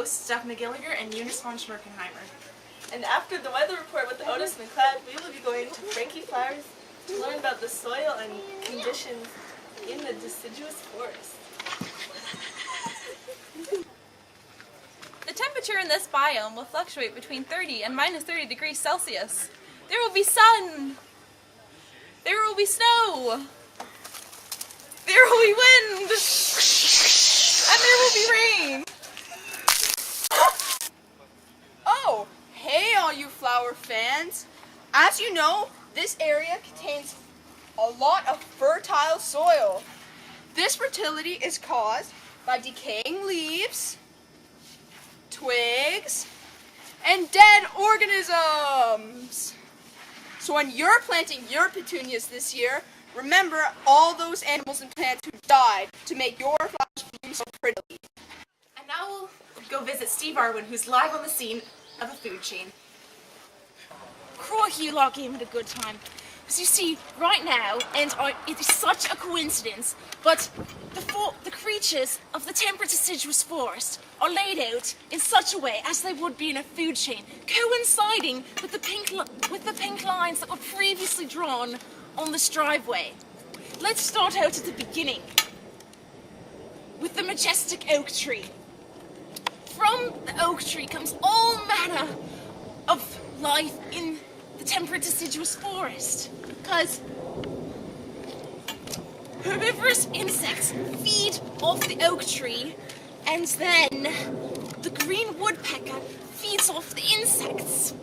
hosts, Steph McGilliger and Eunice von Schmerkenheimer. And after the weather report with Otis McLeod, we will be going to Frankie Flowers to learn about the soil and conditions in the deciduous forest. The temperature in this biome will fluctuate between 30 and minus 30 degrees Celsius. There will be sun. There will be snow. There will be wind. And there will be rain. Oh, hey all you flower fans. As you know, this area contains a lot of fertile soil. This fertility is caused by decaying leaves, twigs, and dead organisms. So when you're planting your petunias this year, remember all those animals and plants who died to make your flowers bloom so prettily. And now we'll go visit Steve Arwin, who's live on the scene of a food chain. Crikey, you lot gave it a good time. As you see, right now, and it is such a coincidence, but the creatures of the temperate deciduous forest are laid out in such a way as they would be in a food chain, coinciding with the pink lines that were previously drawn on this driveway. Let's start out at the beginning with the majestic oak tree. From the oak tree comes all manner of life in the temperate deciduous forest, because herbivorous insects feed off the oak tree, and then the green woodpecker feeds off the insects.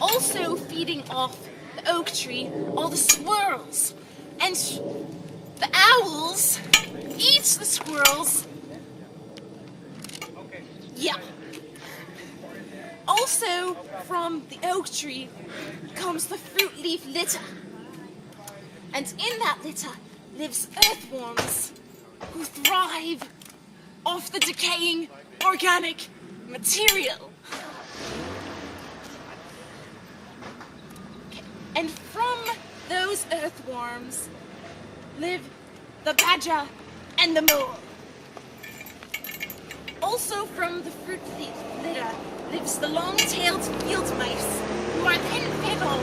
Also feeding off the oak tree are the squirrels, and the owls eat the squirrels. Yeah. Also, from the oak tree comes the fruit leaf litter. And in that litter lives earthworms who thrive off the decaying organic material. And from those earthworms live the badger and the mole. Also from the fruit leaf litter lives the long-tailed field mice, who are then fed off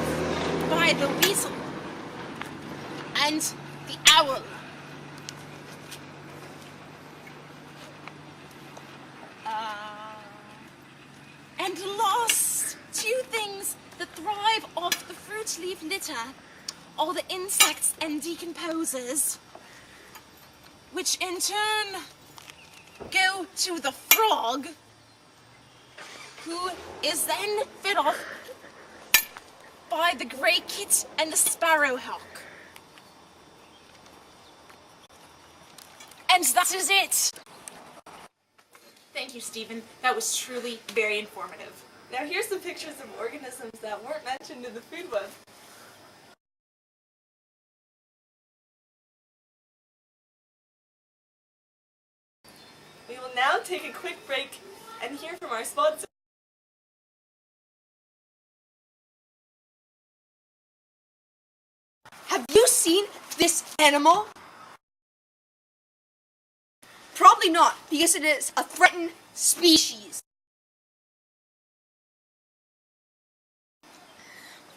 by the weasel and the owl. And last, two things that thrive off the fruit leaf litter are the insects and decomposers, which in turn go to the frog, who is then fed off by the grey kit and the sparrowhawk. And that is it. Thank you, Stephen. That was truly very informative. Now here's some pictures of organisms that weren't mentioned in the food web. We will now take a quick break and hear from our sponsor. Have you seen this animal? Probably not, because it is a threatened species.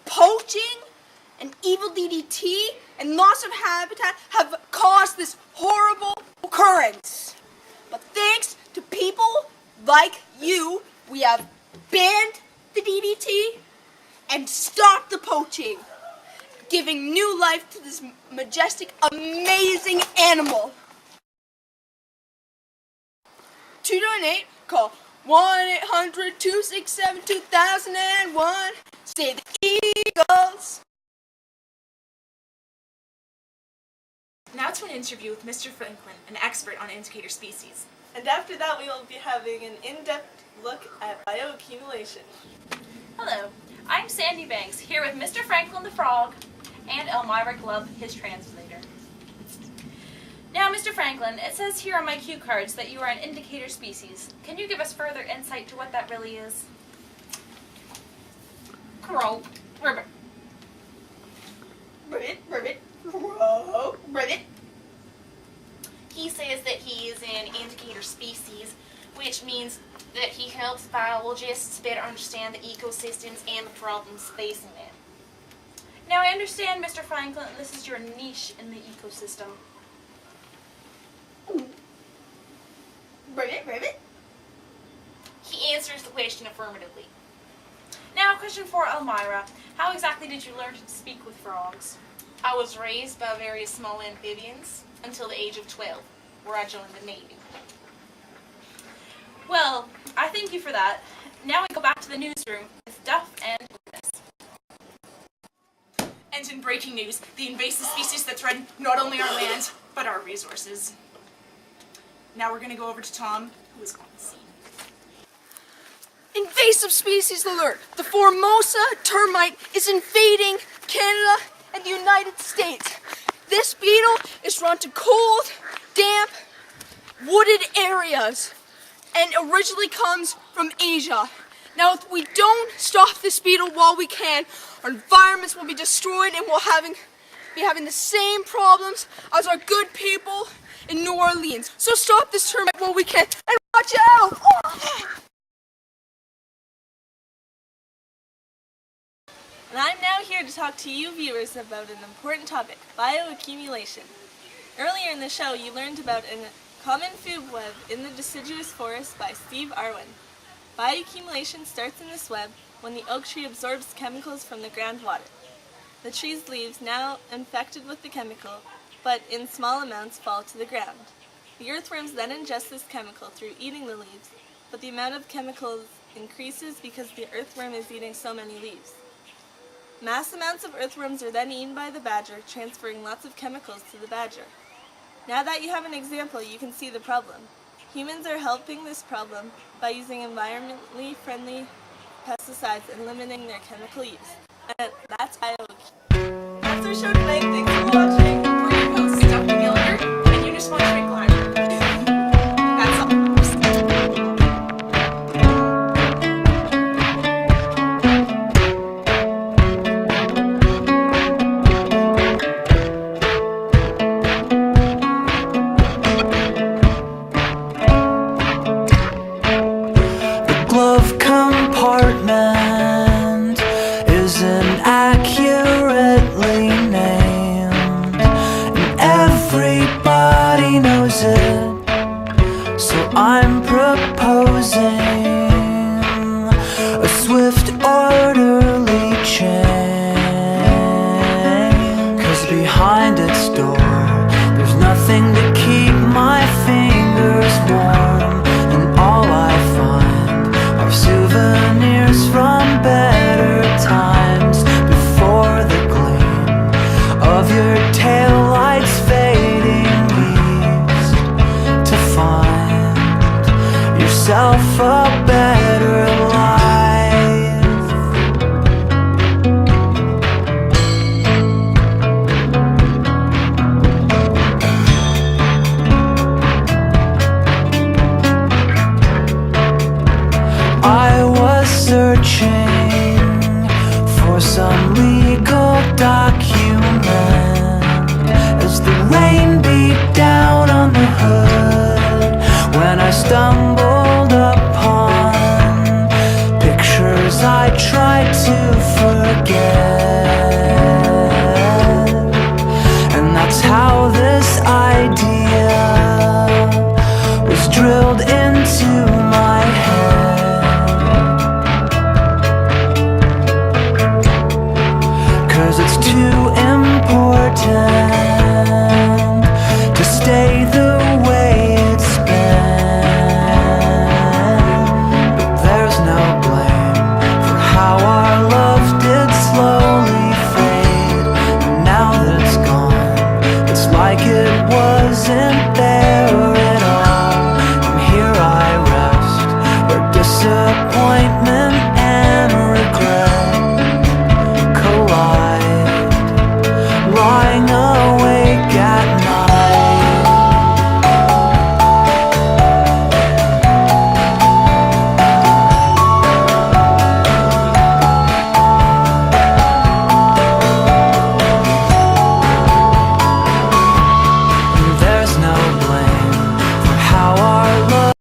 Poaching and evil DDT and loss of habitat have caused this horrible occurrence. But thanks to people like you, we have banned the DDT and stopped the poaching, giving new life to this majestic, amazing animal. To donate, call 1-800-267-2001. Say the Eagles. Now to an interview with Mr. Franklin, an expert on indicator species. And after that, we will be having an in-depth look at bioaccumulation. Hello, I'm Sandy Banks, here with Mr. Franklin the Frog and Elmira Glove, his translator. Now, Mr. Franklin, it says here on my cue cards that you are an indicator species. Can you give us further insight to what that really is? Crow. Ribbit. Ribbit, ribbit, crow, ribbit. He says that he is an indicator species, which means that he helps biologists better understand the ecosystems and the problems facing them. Now I understand, Mr. Franklin, this is your niche in the ecosystem. Ribbit? He answers the question affirmatively. Now, a question for Elmira. How exactly did you learn to speak with frogs? I was raised by various small amphibians until the age of 12, where I joined the Navy. Well, I thank you for that. Now we go back to the newsroom with Duff and Lucas. And in breaking news, the invasive species that threaten not only our land, but our resources. Now we're going to go over to Tom, who is on the scene. Invasive species alert! The Formosa termite is invading Canada and the United States. This beetle is drawn to cold, damp, wooded areas and originally comes from Asia. Now, if we don't stop this beetle while we can, our environments will be destroyed and we'll be having the same problems as our good people in New Orleans. So stop this termite while we can and watch out! Oh! And I'm now here to talk to you viewers about an important topic, bioaccumulation. Earlier in the show, you learned about a common food web in the deciduous forest by Steve Arwin. Bioaccumulation starts in this web when the oak tree absorbs chemicals from the groundwater. The tree's leaves, now infected with the chemical, but in small amounts, fall to the ground. The earthworms then ingest this chemical through eating the leaves, but the amount of chemicals increases because the earthworm is eating so many leaves. Mass amounts of earthworms are then eaten by the badger, transferring lots of chemicals to the badger. Now that you have an example, you can see the problem. Humans are helping this problem by using environmentally friendly pesticides and limiting their chemical use. And that's bioaccumulation. That's our show tonight. Thanks for watching. We're your hosts, Duff Gallagher, and you just want to drink lime. That's all. Glove compartment isn't accurately named, and everybody knows it. So I'm proposing a swift, orderly change. 'Cause behind its door, there's nothing to keep my fingers warm, and all I find are souvenirs from better times before the gleam of your taillights fading leaves to find yourself a better life. I was searching for some legal document as the rain beat down on the hood, when I stumbled upon pictures I tried to forget. And that's how this idea was drilled into my head. 'Cause it's too important